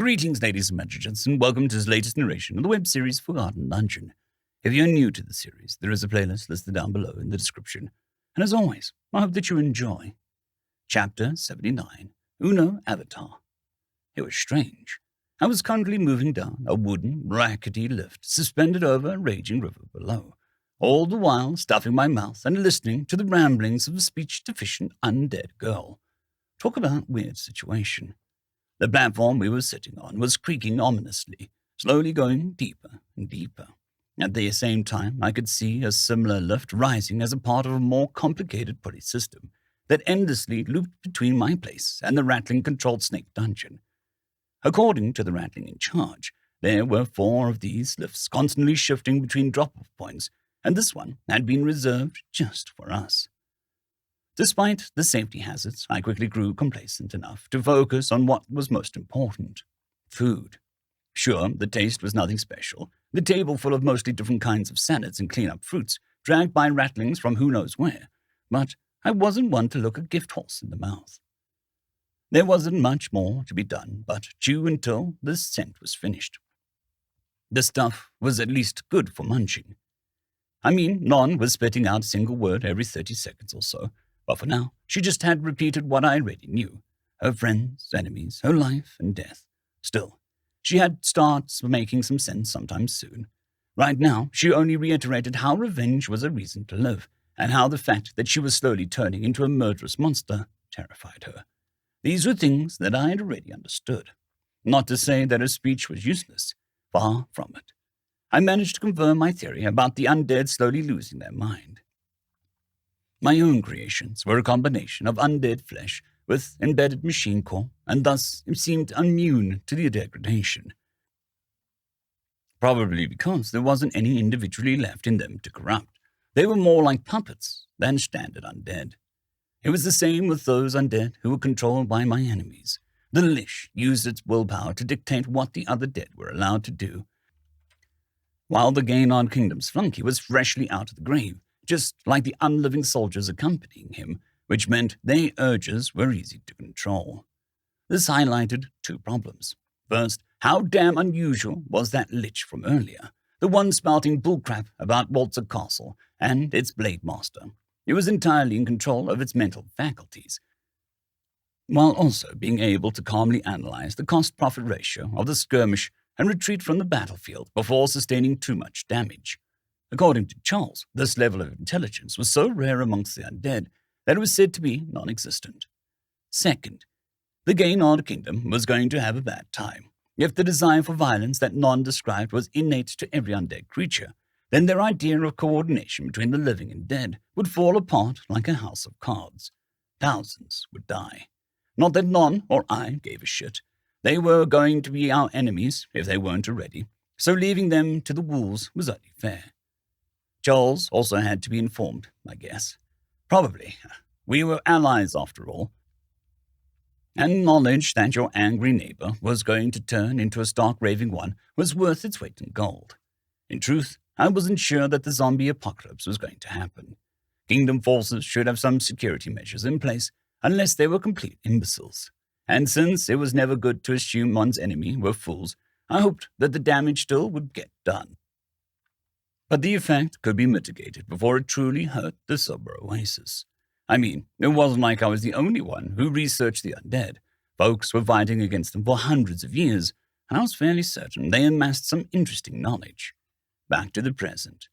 Greetings, ladies and gents, and welcome to this latest narration of the web series Forgotten Dungeon. If you're new to the series, there is a playlist listed down below in the description. And as always, I hope that you enjoy. Chapter 79, Uno Avatar. It was strange. I was currently moving down a wooden, rackety lift suspended over a raging river below, all the while stuffing my mouth and listening to the ramblings of a speech-deficient undead girl. Talk about weird situation. The platform we were sitting on was creaking ominously, slowly going deeper and deeper. At the same time, I could see a similar lift rising as a part of a more complicated pulley system that endlessly looped between my place and the rattling-controlled snake dungeon. According to the rattling in charge, there were 4 of these lifts constantly shifting between drop-off points, and this one had been reserved just for us. Despite the safety hazards, I quickly grew complacent enough to focus on what was most important: food. Sure, the taste was nothing special, the table full of mostly different kinds of salads and clean-up fruits, dragged by rattlings from who knows where, but I wasn't one to look a gift horse in the mouth. There wasn't much more to be done but chew until the scent was finished. The stuff was at least good for munching. I mean, Non was spitting out a single word every 30 seconds or so, but for now, she just had repeated what I already knew: her friends, enemies, her life and death. Still, she had starts making some sense sometime soon. Right now, she only reiterated how revenge was a reason to live, and how the fact that she was slowly turning into a murderous monster terrified her. These were things that I had already understood. Not to say that her speech was useless. Far from it. I managed to confirm my theory about the undead slowly losing their mind. My own creations were a combination of undead flesh with embedded machine core, and thus seemed immune to the degradation. Probably because there wasn't any individually left in them to corrupt. They were more like puppets than standard undead. It was the same with those undead who were controlled by my enemies. The Lish used its willpower to dictate what the other dead were allowed to do, while the Gaynard Kingdom's flunky was freshly out of the grave, just like the unliving soldiers accompanying him, which meant their urges were easy to control. This highlighted 2 problems. First, how damn unusual was that Lich from earlier, the one spouting bullcrap about Waltzer Castle and its blade master. It was entirely in control of its mental faculties, while also being able to calmly analyze the cost-profit ratio of the skirmish and retreat from the battlefield before sustaining too much damage. According to Charles, this level of intelligence was so rare amongst the undead that it was said to be non-existent. Second, the Gaynard Kingdom was going to have a bad time. If the desire for violence that Non described was innate to every undead creature, then their idea of coordination between the living and dead would fall apart like a house of cards. Thousands would die. Not that Non or I gave a shit. They were going to be our enemies if they weren't already, so leaving them to the wolves was only fair. Charles also had to be informed, I guess. Probably. We were allies after all. And knowledge that your angry neighbor was going to turn into a stark raving one was worth its weight in gold. In truth, I wasn't sure that the zombie apocalypse was going to happen. Kingdom forces should have some security measures in place, unless they were complete imbeciles. And since it was never good to assume one's enemy were fools, I hoped that the damage still would get done. But the effect could be mitigated before it truly hurt the sober oasis. I mean, it wasn't like I was the only one who researched the undead. Folks were fighting against them for hundreds of years, and I was fairly certain they amassed some interesting knowledge. Back to the present.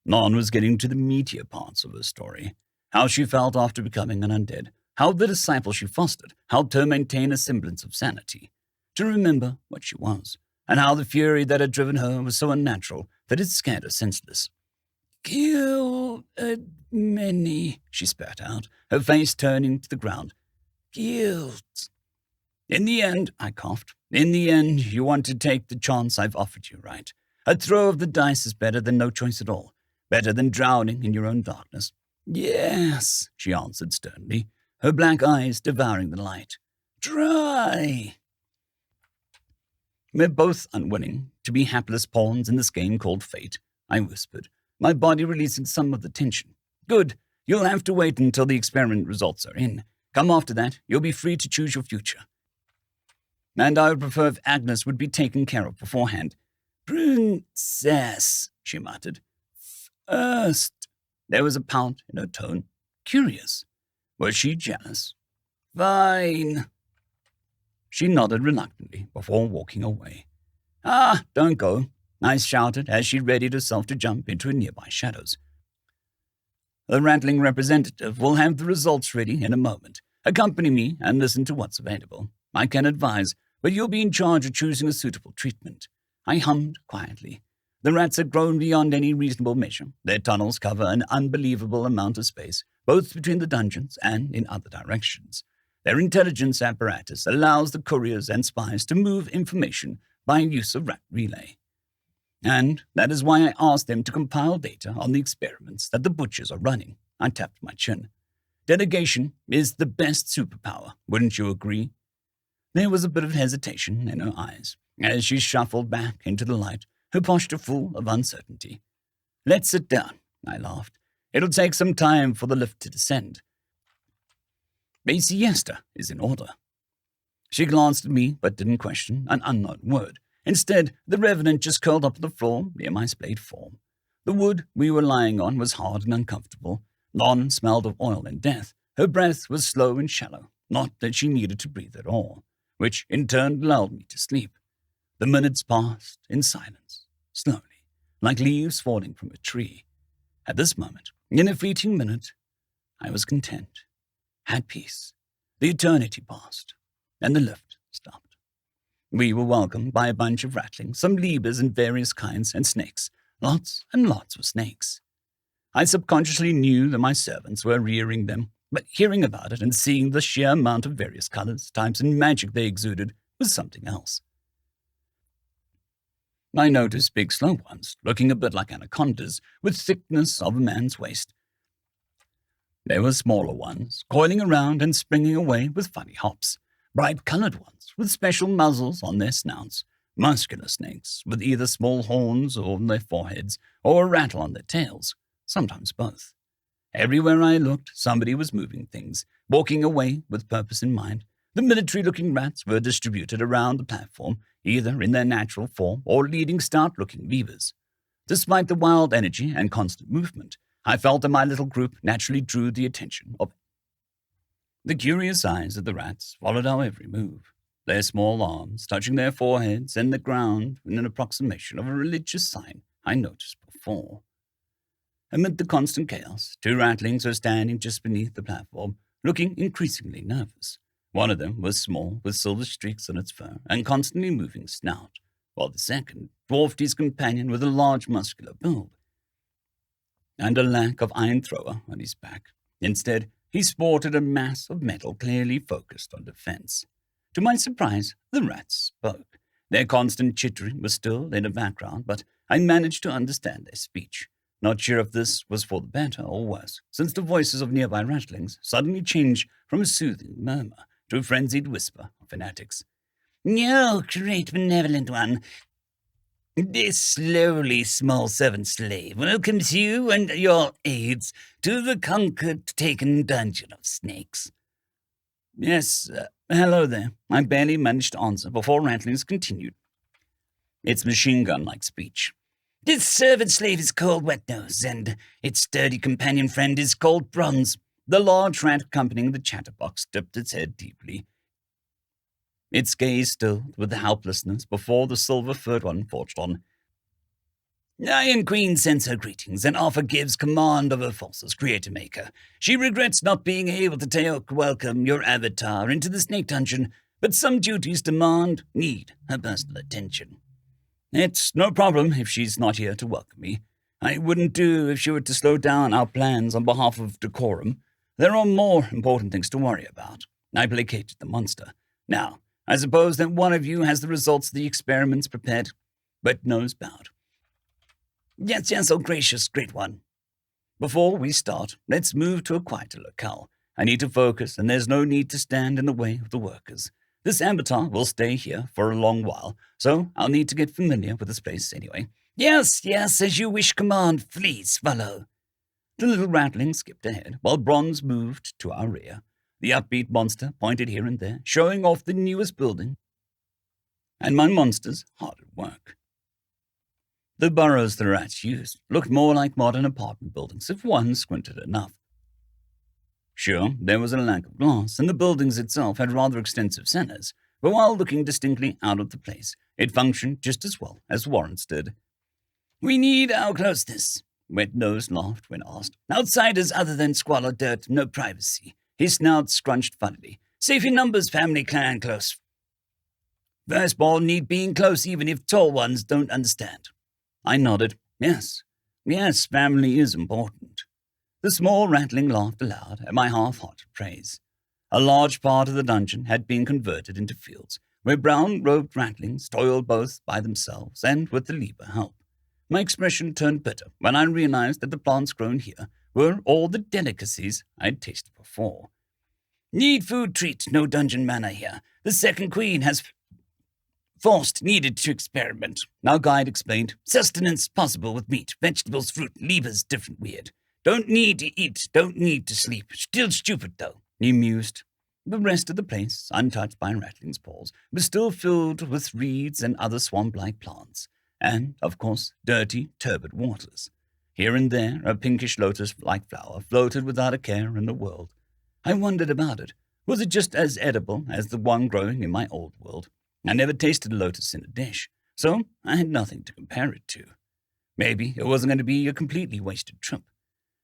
Non was getting to the meatier parts of her story. How she felt after becoming an undead, how the disciple she fostered helped her maintain a semblance of sanity, to remember what she was, and how the fury that had driven her was so unnatural that it scared her senseless. "Kill many," she spat out, her face turning to the ground. "Guilt." "In the end," I coughed, "in the end, you want to take the chance I've offered you, right? A throw of the dice is better than no choice at all, better than drowning in your own darkness." "Yes," she answered sternly, her black eyes devouring the light. "Try." "We're both unwilling to be hapless pawns in this game called fate," I whispered, my body releasing some of the tension. "Good. You'll have to wait until the experiment results are in. Come after that, you'll be free to choose your future." and I would prefer if Agnes would be taken care of beforehand. Princess, she muttered. First. There was a pout in her tone. Curious. Was she jealous? Fine. She nodded reluctantly before walking away. Ah, don't go, I shouted as she readied herself to jump into nearby shadows. The rattling representative will have the results ready in a moment. Accompany me and listen to what's available. I can advise, but you'll be in charge of choosing a suitable treatment. I hummed quietly. The rats had grown beyond any reasonable measure. Their tunnels cover an unbelievable amount of space, both between the dungeons and in other directions. Their intelligence apparatus allows the couriers and spies to move information by use of rat relay. And that is why I asked them to compile data on the experiments that the butchers are running. I tapped my chin. Delegation is the best superpower, wouldn't you agree? There was a bit of hesitation in her eyes as she shuffled back into the light, her posture full of uncertainty. Let's sit down, I laughed. It'll take some time for the lift to descend. A siesta is in order. She glanced at me but didn't question an unknown word. Instead, the Revenant just curled up on the floor near my splayed form. The wood we were lying on was hard and uncomfortable. Lon smelled of oil and death. Her breath was slow and shallow, not that she needed to breathe at all, which in turn lulled me to sleep. The minutes passed in silence, slowly, like leaves falling from a tree. At this moment, in a fleeting minute, I was content, had peace. The eternity passed, and the lift stopped. We were welcomed by a bunch of ratlings, some lebers in various kinds, and snakes. Lots and lots of snakes. I subconsciously knew that my servants were rearing them, but hearing about it and seeing the sheer amount of various colors, types, and magic they exuded was something else. I noticed big slow ones, looking a bit like anacondas, with thickness of a man's waist. There were smaller ones, coiling around and springing away with funny hops. Bright-colored ones, with special muzzles on their snouts. Muscular snakes, with either small horns on their foreheads or a rattle on their tails, sometimes both. Everywhere I looked, somebody was moving things, walking away with purpose in mind. The military-looking rats were distributed around the platform, either in their natural form or leading stout-looking levers. Despite the wild energy and constant movement, I felt that my little group naturally drew the attention of the curious eyes of the rats followed our every move, their small arms touching their foreheads and the ground in an approximation of a religious sign I noticed before. Amid the constant chaos, two ratlings were standing just beneath the platform, looking increasingly nervous. One of them was small, with silver streaks on its fur and constantly moving snout, while the second dwarfed his companion with a large muscular build and a lack of iron thrower on his back. Instead, he sported a mass of metal clearly focused on defense. To my surprise, the rats spoke. Their constant chittering was still in the background, but I managed to understand their speech. Not sure if this was for the better or worse, since the voices of nearby ratlings suddenly changed from a soothing murmur to a frenzied whisper of fanatics. "No, great benevolent one. This lowly small servant slave welcomes you and your aides to the conquered, taken dungeon of snakes." Yes, hello there. I barely managed to answer before Ratlings continued. Its machine gun-like speech. "This servant slave is called Wetnose, and its sturdy companion friend is called Bronze." The large rat accompanying the chatterbox dipped its head deeply, its gaze stilled with the helplessness before the silver-furred one forged on. "Iron Queen sends her greetings, and offer gives command of her forces, Creator Maker. She regrets not being able to welcome your avatar into the snake dungeon, but some duties need her personal attention. It's no problem if she's not here to welcome me. I wouldn't do if she were to slow down our plans on behalf of decorum. There are more important things to worry about." I placated the monster. "Now, I suppose that one of you has the results of the experiments prepared." Wetnose bowed. Yes, oh gracious, great one. Before we start, let's move to a quieter locale. I need to focus, and there's no need to stand in the way of the workers. This avatar will stay here for a long while, so I'll need to get familiar with this place anyway. Yes, as you wish, command. Please follow." The little ratling skipped ahead, while Bronze moved to our rear. The upbeat monster pointed here and there, showing off the newest building and my monsters hard at work. The burrows the rats used looked more like modern apartment buildings if one squinted enough. Sure, there was a lack of glass, and the buildings itself had rather extensive cellars, but while looking distinctly out of the place, it functioned just as well as warrants did. "We need our closeness," Wet-Nose laughed when asked. "Outsiders other than squalor dirt, no privacy." His snout scrunched funnily. "Safe in numbers, family, clan, close. Firstborn need being close even if tall ones don't understand." I nodded. Yes, family is important. The small rattling laughed aloud at my half-hearted praise. A large part of the dungeon had been converted into fields, where brown-robed rattlings toiled both by themselves and with the Lieber help. My expression turned bitter when I realized that the plants grown here were all the delicacies I'd tasted before. "Need food treat, no dungeon manor here. The second queen has forced needed to experiment," our guide explained. "Sustenance possible with meat, vegetables, fruit, Liebers different weird. Don't need to eat, don't need to sleep. Still stupid, though," he mused. The rest of the place, untouched by rattling's paws, was still filled with reeds and other swamp-like plants, and, of course, dirty, turbid waters. Here and there, a pinkish lotus-like flower floated without a care in the world. I wondered about it. Was it just as edible as the one growing in my old world? I never tasted a lotus in a dish, so I had nothing to compare it to. Maybe it wasn't going to be a completely wasted trip.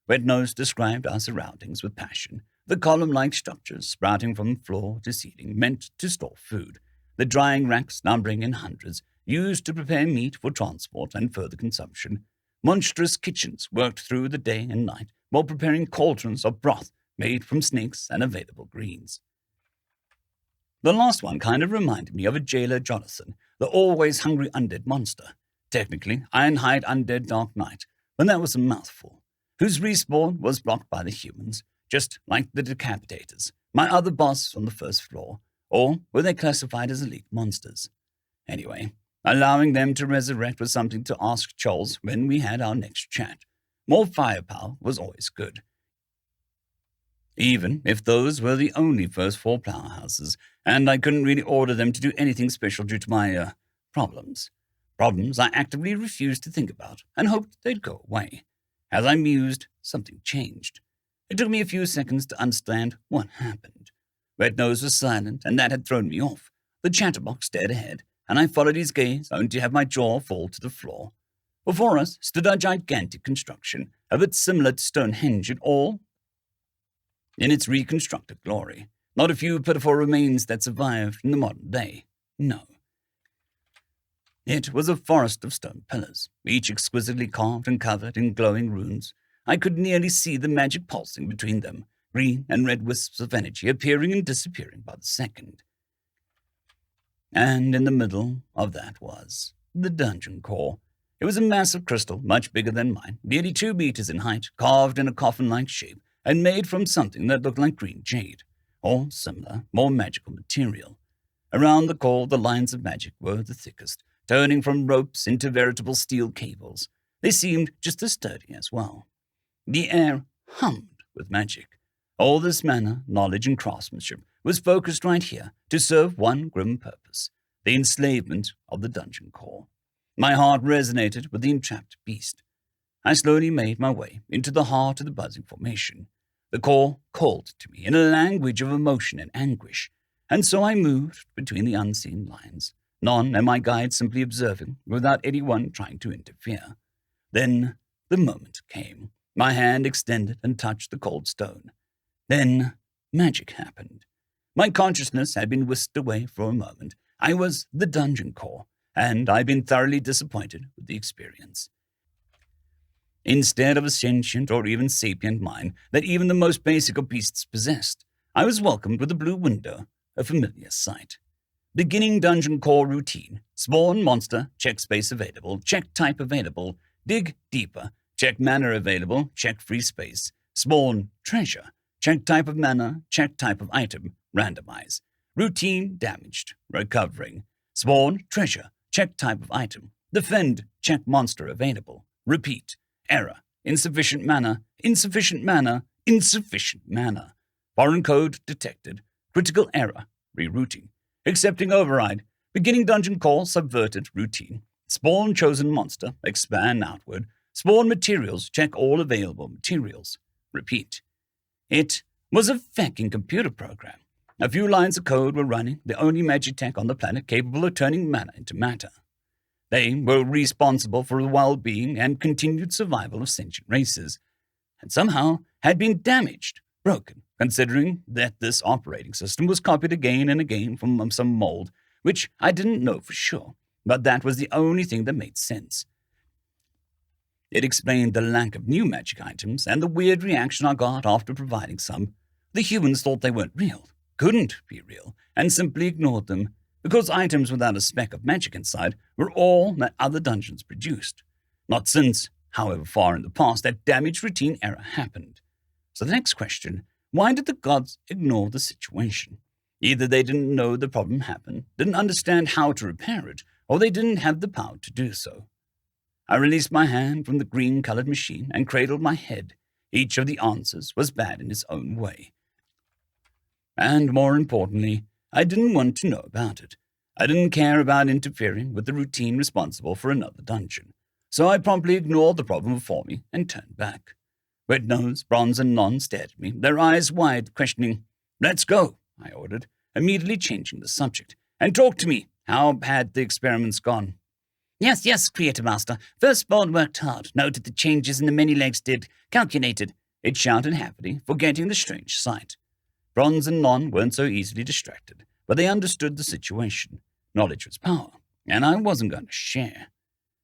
Wet-Nose described our surroundings with passion. The column-like structures sprouting from floor to ceiling meant to store food. The drying racks, numbering in hundreds, used to prepare meat for transport and further consumption. Monstrous kitchens worked through the day and night while preparing cauldrons of broth made from snakes and available greens. The last one kind of reminded me of a jailer Jonathan, the always hungry undead monster. Technically, Ironhide Undead Dark Knight, but that was a mouthful, whose respawn was blocked by the humans, just like the Decapitators, my other boss on the first floor, or were they classified as elite monsters? Anyway, allowing them to resurrect was something to ask Charles when we had our next chat. More firepower was always good, even if those were the only first floor powerhouses, and I couldn't really order them to do anything special due to my, problems. Problems I actively refused to think about and hoped they'd go away. As I mused, something changed. It took me a few seconds to understand what happened. Wet-Nose was silent, and that had thrown me off. The chatterbox stared ahead, and I followed his gaze only to have my jaw fall to the floor. Before us stood a gigantic construction, a bit similar to Stonehenge in its reconstructed glory. Not a few pitiful remains that survived in the modern day. No. It was a forest of stone pillars, each exquisitely carved and covered in glowing runes. I could nearly see the magic pulsing between them, green and red wisps of energy appearing and disappearing by the second. And in the middle of that was the dungeon core. It was a massive crystal, much bigger than mine, nearly 2 meters in height, carved in a coffin-like shape, and made from something that looked like green jade, or similar, more magical material. Around the core, the lines of magic were the thickest, turning from ropes into veritable steel cables. They seemed just as sturdy as well. The air hummed with magic. All this mana, knowledge, and craftsmanship was focused right here to serve one grim purpose, the enslavement of the dungeon core. My heart resonated with the entrapped beast. I slowly made my way into the heart of the buzzing formation. The core called to me in a language of emotion and anguish, and so I moved between the unseen lines, none and my guide simply observing without anyone trying to interfere. Then the moment came. My hand extended and touched the cold stone. Then magic happened. My consciousness had been whisked away for a moment. I was the dungeon core, and I'd been thoroughly disappointed with the experience. Instead of a sentient or even sapient mind that even the most basic of beasts possessed, I was welcomed with a blue window, a familiar sight. Beginning dungeon core routine. Spawn monster, check space available, check type available, dig deeper, check mana available, check free space. Spawn treasure, check type of mana, check type of item, randomize. Routine damaged, recovering. Spawn treasure, check type of item. Defend, check monster available. Repeat. Error. Insufficient mana. Insufficient mana. Insufficient mana. Foreign code detected. Critical error. Rerouting. Accepting override. Beginning dungeon call subverted routine. Spawn chosen monster, expand outward. Spawn materials, check all available materials. Repeat. It was a fucking computer program. A few lines of code were running, the only magitech on the planet capable of turning matter into matter. They were responsible for the well-being and continued survival of sentient races, and somehow had been damaged, broken, considering that this operating system was copied again and again from some mold, which I didn't know for sure, but that was the only thing that made sense. It explained the lack of new magic items and the weird reaction I got after providing some. The humans thought they weren't real, couldn't be real, and simply ignored them, because items without a speck of magic inside were all that other dungeons produced. Not since, however far in the past, that damaged routine error happened. So the next question, why did the gods ignore the situation? Either they didn't know the problem happened, didn't understand how to repair it, or they didn't have the power to do so. I released my hand from the green-colored machine and cradled my head. Each of the answers was bad in its own way. And more importantly, I didn't want to know about it. I didn't care about interfering with the routine responsible for another dungeon. So I promptly ignored the problem before me and turned back. Red Nose, Bronze, and Non stared at me, their eyes wide, questioning. "Let's go," I ordered, immediately changing the subject. "And talk to me. How had the experiments gone?" Yes, Creator Master. First board worked hard, noted the changes in the many legs did, calculated," it shouted happily, forgetting the strange sight. Bronze and Non weren't so easily distracted, but they understood the situation. Knowledge was power, and I wasn't going to share.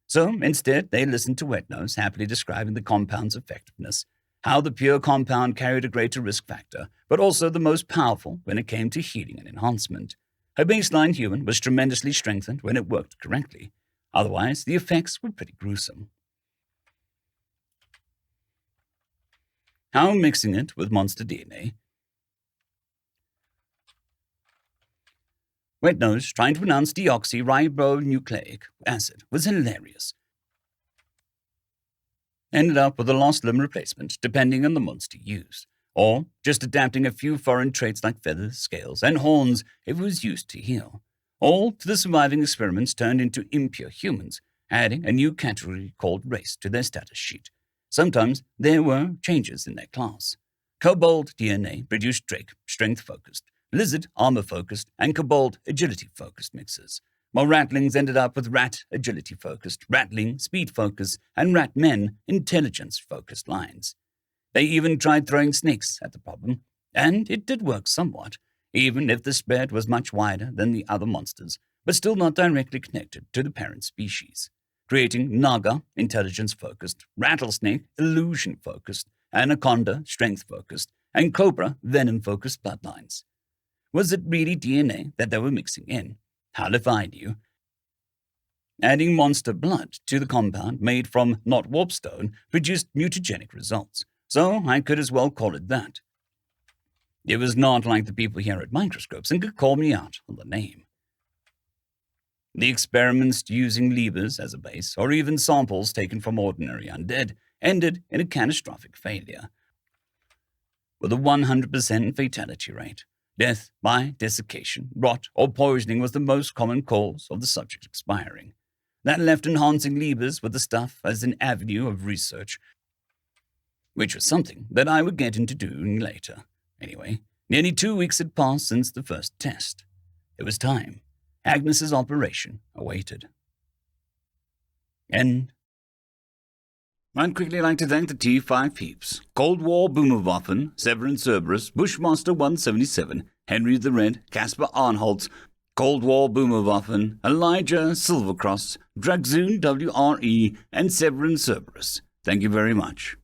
So instead, they listened to Wet Nose happily describing the compound's effectiveness, how the pure compound carried a greater risk factor, but also the most powerful when it came to healing and enhancement. Her baseline human was tremendously strengthened when it worked correctly. Otherwise, the effects were pretty gruesome. How mixing it with monster DNA. Wet Nose, trying to pronounce deoxyribonucleic acid, was hilarious. Ended up with a lost limb replacement, depending on the monster used, or just adapting a few foreign traits like feathers, scales, and horns it was used to heal. All to the surviving experiments turned into impure humans, adding a new category called race to their status sheet. Sometimes there were changes in their class. Kobold DNA produced Drake, strength-focused, Lizard, armor-focused, and Kobold, agility-focused mixes, while Ratlings ended up with Rat, agility-focused, Ratling, speed-focused, and Ratmen, intelligence-focused lines. They even tried throwing snakes at the problem, and it did work somewhat, even if the spread was much wider than the other monsters, but still not directly connected to the parent species, creating Naga, intelligence-focused, Rattlesnake, illusion-focused, Anaconda, strength-focused, and Cobra, venom-focused bloodlines. Was it really DNA that they were mixing in? Hell if I knew. Adding monster blood to the compound made from not warpstone produced mutagenic results, so I could as well call it that. It was not like the people here at Microscopes and could call me out on the name. The experiments using levers as a base, or even samples taken from ordinary undead, ended in a catastrophic failure, with a 100% fatality rate. Death by desiccation, rot, or poisoning was the most common cause of the subject expiring. That left enhancing levers with the stuff as an avenue of research, which was something that I would get into doing later. Anyway, nearly 2 weeks had passed since the first test. It was time. Agnes's operation awaited. End. I'd quickly like to thank the T5 peeps: Cold War Boomerwaffen, Sevaren Serberous, Bushmaster 177, HenryTheRed, Casper Arnholtz, Cold War Boomerwaffen, Elijah Silvercross, Dragzoon W.R.E, and Sevaren Serberous. Thank you very much.